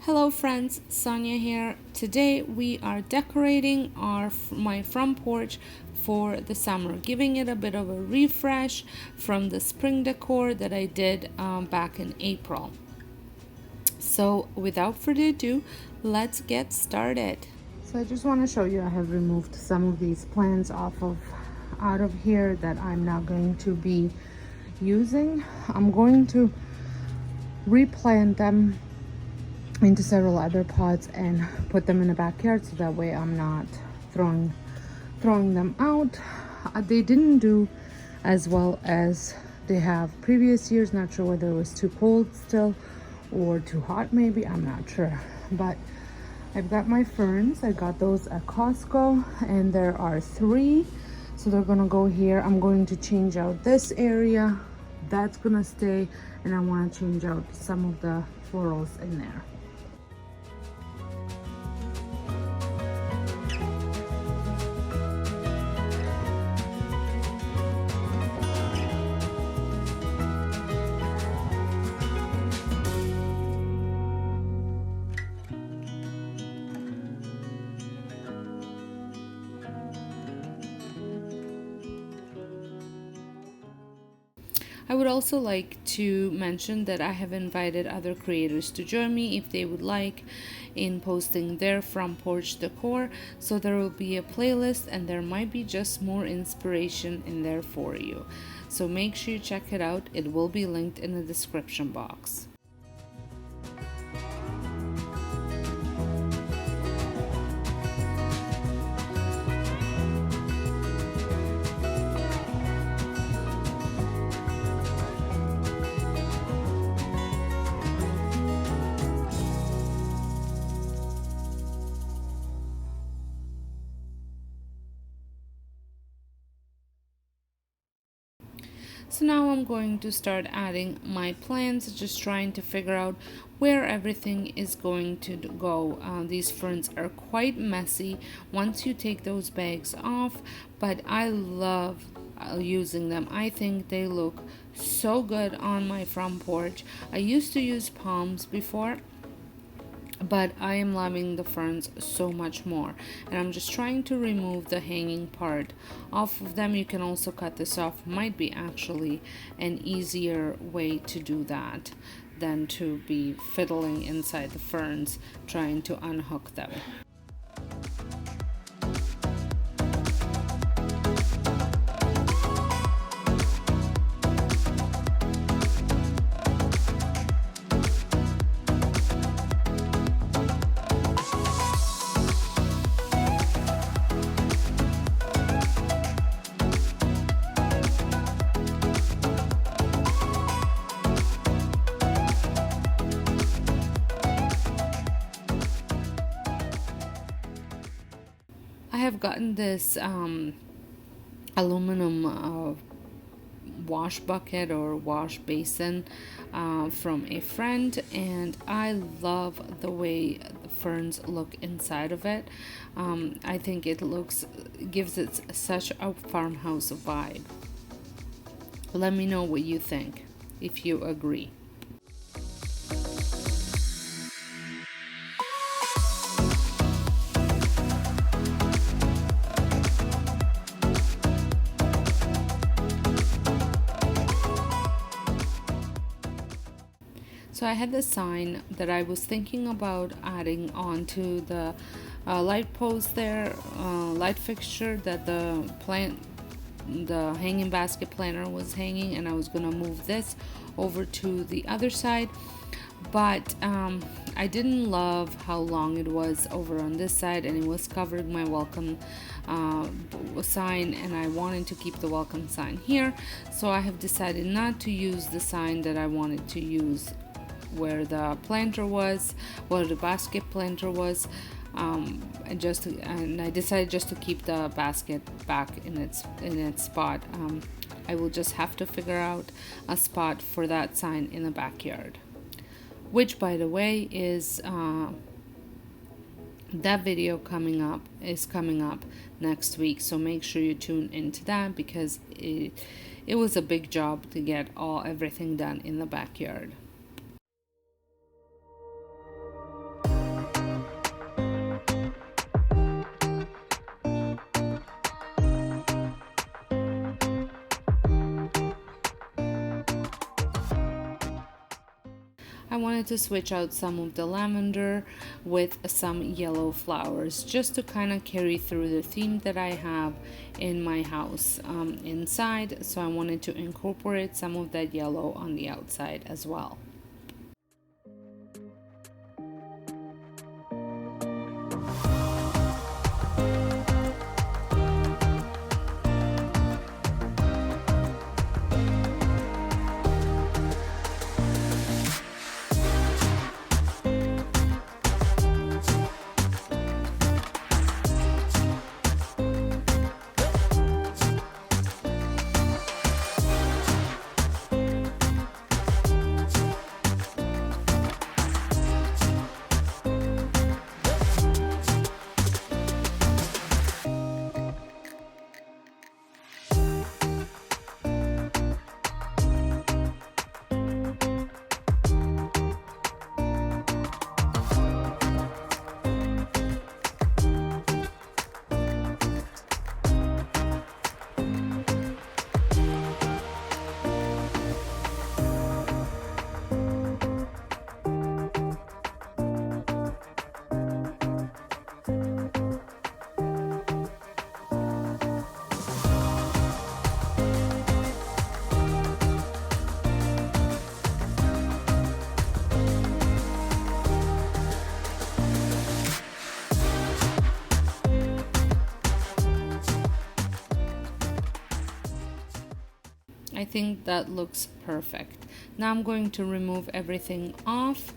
Hello friends, Sonja here. Today we are decorating my front porch for the summer, giving it a bit of a refresh from the spring decor that I did back in April. So without further ado, let's get started. So I just want to show you I have removed some of these plants out of here that I'm not going to be using. I'm going to replant them into several other pots and put them in the backyard, so that way I'm not throwing them out. They didn't do as well as they have previous years. Not sure whether it was too cold still or too hot, maybe, I'm not sure. But I've got my ferns. I got those at Costco and there are 3, so they're gonna go here. I'm going to change out this area, that's gonna stay, and I want to change out some of the florals in there. I would also like to mention that I have invited other creators to join me if they would like in posting their front porch decor. So there will be a playlist and there might be just more inspiration in there for you. So make sure you check it out. It will be linked in the description box. So now I'm going to start adding my plants, just trying to figure out where everything is going to go. These ferns are quite messy once you take those bags off, but I love using them. I think they look so good on my front porch. I used to use palms before, but I am loving the ferns so much more, and I'm just trying to remove the hanging part off of them. You can also cut this off, might be actually an easier way to do that than to be fiddling inside the ferns trying to unhook them. I have gotten this aluminum wash bucket or wash basin from a friend, and I love the way the ferns look inside of it. I think it gives it such a farmhouse vibe. Let me know what you think, if you agree. So I had the sign that I was thinking about adding onto the light post there, light fixture that the hanging basket planter was hanging, and I was gonna move this over to the other side, but I didn't love how long it was over on this side, and it was covering my welcome sign, and I wanted to keep the welcome sign here. So I have decided not to use the sign that I wanted to use where the planter was, where the basket planter was, and I decided just to keep the basket back in its spot. I will just have to figure out a spot for that sign in the backyard, which, by the way, is that video coming up next week. So make sure you tune into that, because it was a big job to get everything done in the backyard. I wanted to switch out some of the lavender with some yellow flowers just to kind of carry through the theme that I have in my house inside. So I wanted to incorporate some of that yellow on the outside as well. I think that looks perfect. Now I'm going to remove everything off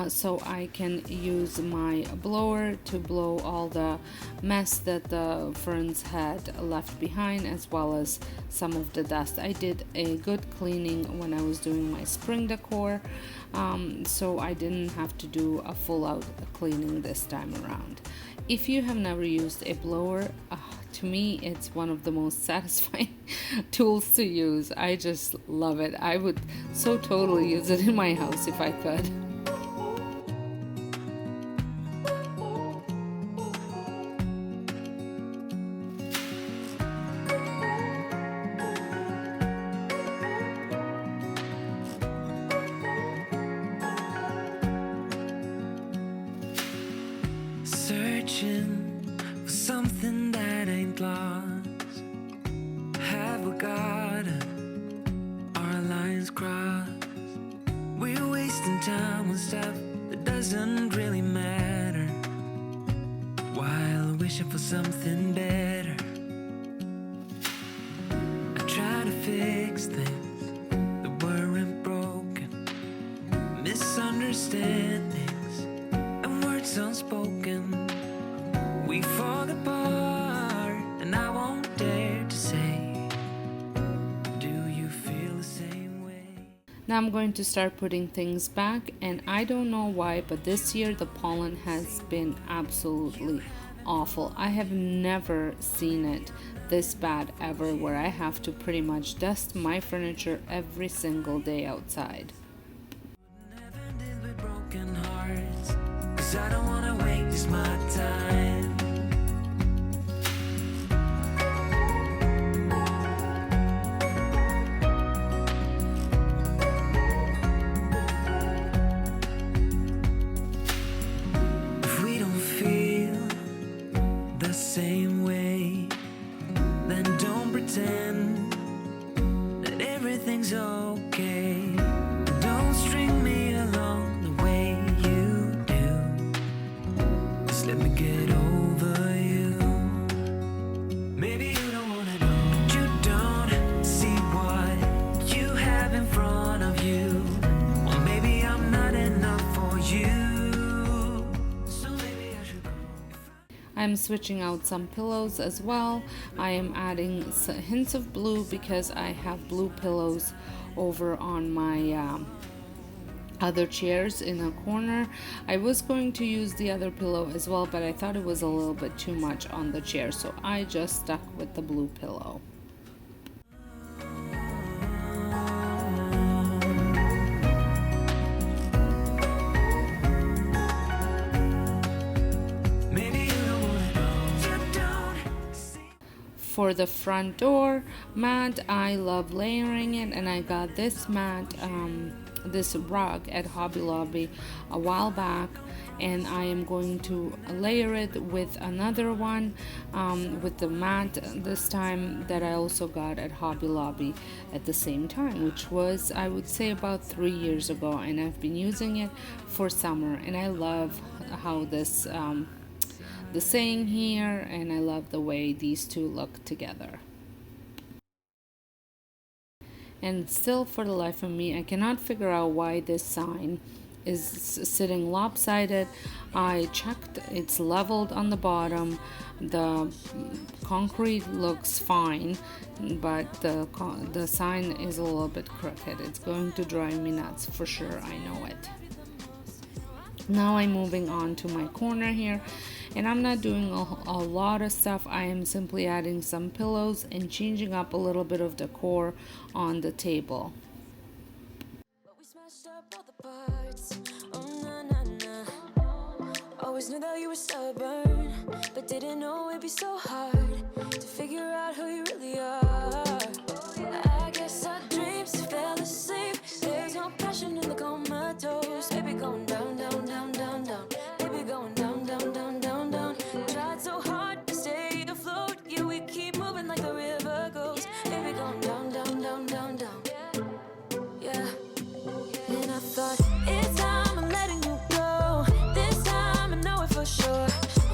so I can use my blower to blow all the mess that the ferns had left behind, as well as some of the dust. I did a good cleaning when I was doing my spring decor, so I didn't have to do a full out cleaning this time around. If you have never used a blower, to me it's one of the most satisfying tools to use. I just love it. I would so totally use it in my house if I could. Searching for something that ain't lost. Have we got it? Our lines crossed. We're wasting time on stuff that doesn't really matter, while wishing for something better. I try to fix things that weren't broken, misunderstandings and words unspoken. We fall apart, and I won't dare to say, do you feel the same way? Now I'm going to start putting things back, and I don't know why, but this year the pollen has been absolutely awful. I have never seen it this bad ever, where I have to pretty much dust my furniture every single day outside. Never ended with broken hearts, 'cause I don't wanna waste my time. If we don't feel the same way, then don't pretend that everything's okay. Don't string me along the way you do. Just let me get over you. Maybe you don't wanna know, but you don't see what you have in front of you. Or maybe I'm not enough for you. So maybe I should go. I'm switching out some pillows as well. I am adding hints of blue because I have blue pillows over on my other chairs in a corner. I was going to use the other pillow as well, but I thought it was a little bit too much on the chair, so I just stuck with the blue pillow. Maybe you don't wanna know, you don't see. For the front door mat, I love layering it, and I got this mat this rug at Hobby Lobby a while back, and I am going to layer it with another one, with the mat this time, that I also got at Hobby Lobby at the same time, which was, I would say, about 3 years ago, and I've been using it for summer, and I love how this the saying here, and I love the way these two look together. And still, for the life of me, I cannot figure out why this sign is sitting lopsided. I checked, it's leveled on the bottom. The concrete looks fine, but the sign is a little bit crooked. It's going to drive me nuts for sure, I know it. Now I'm moving on to my corner here, and I'm not doing a lot of stuff. I am simply adding some pillows and changing up a little bit of decor on the table. But we smashed up all the parts. Oh, na, na, na. Always knew that you were stubborn, but didn't know it'd be so hard to figure out who you really are. I guess our dreams fell asleep. There's no passion in the comatose. Baby going down, down, down, down, down. Baby going down, down, down, down, down. Tried so hard to stay afloat. Yeah, we keep moving like the river goes. Baby going down, down, down, down, down. Yeah. And I thought, it's time I'm letting you go. This time I know it for sure.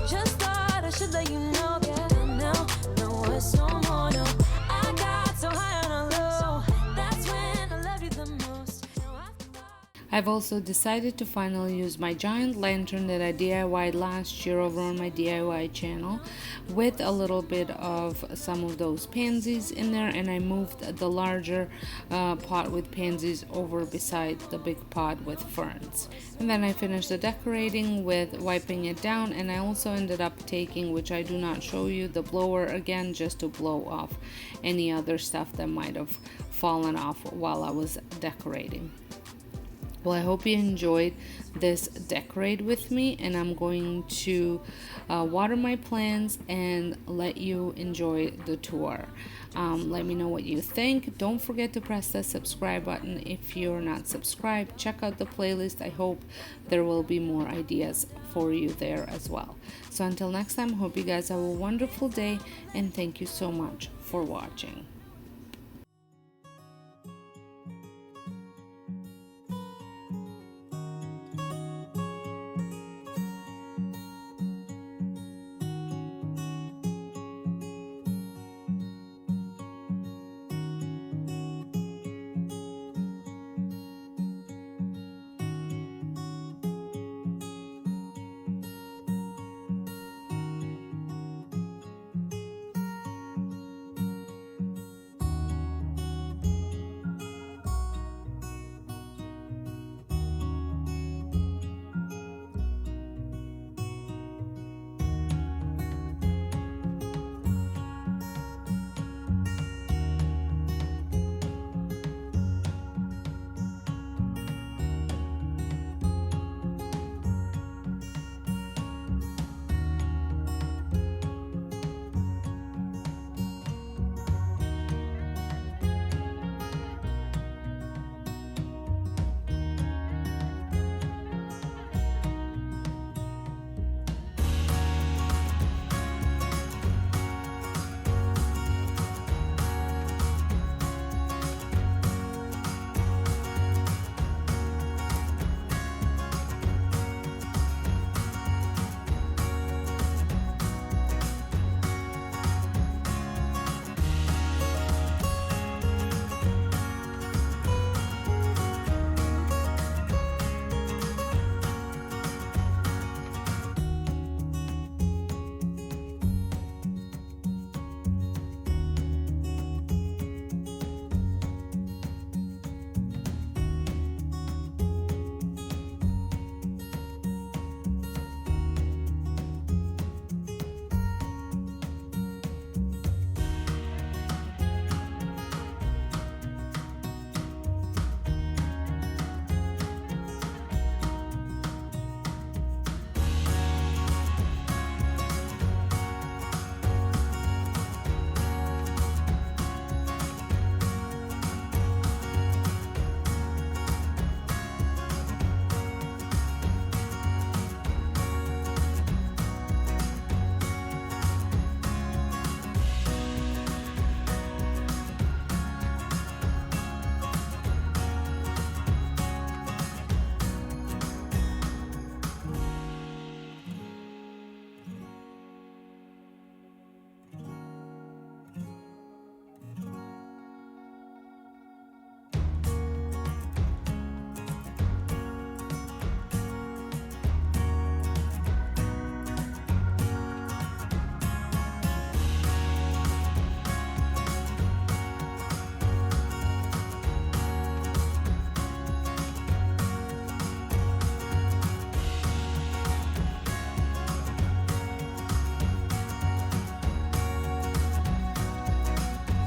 Just thought I should let you know. Yeah, now, no, it's no more, no. I got so high on a low. That's when I loved you the most. Now I thought, I've also decided to finally use my giant lantern that I DIY'd last year over on my DIY channel, with a little bit of some of those pansies in there, and I moved the larger pot with pansies over beside the big pot with ferns. And then I finished the decorating with wiping it down, and I also ended up taking, which I do not show you, the blower again, just to blow off any other stuff that might have fallen off while I was decorating. Well, I hope you enjoyed this decorate with me, and I'm going to water my plants and let you enjoy the tour. Let me know what you think. Don't forget to press the subscribe button if you're not subscribed. Check out the playlist. I hope there will be more ideas for you there as well. So until next time, hope you guys have a wonderful day, and thank you so much for watching.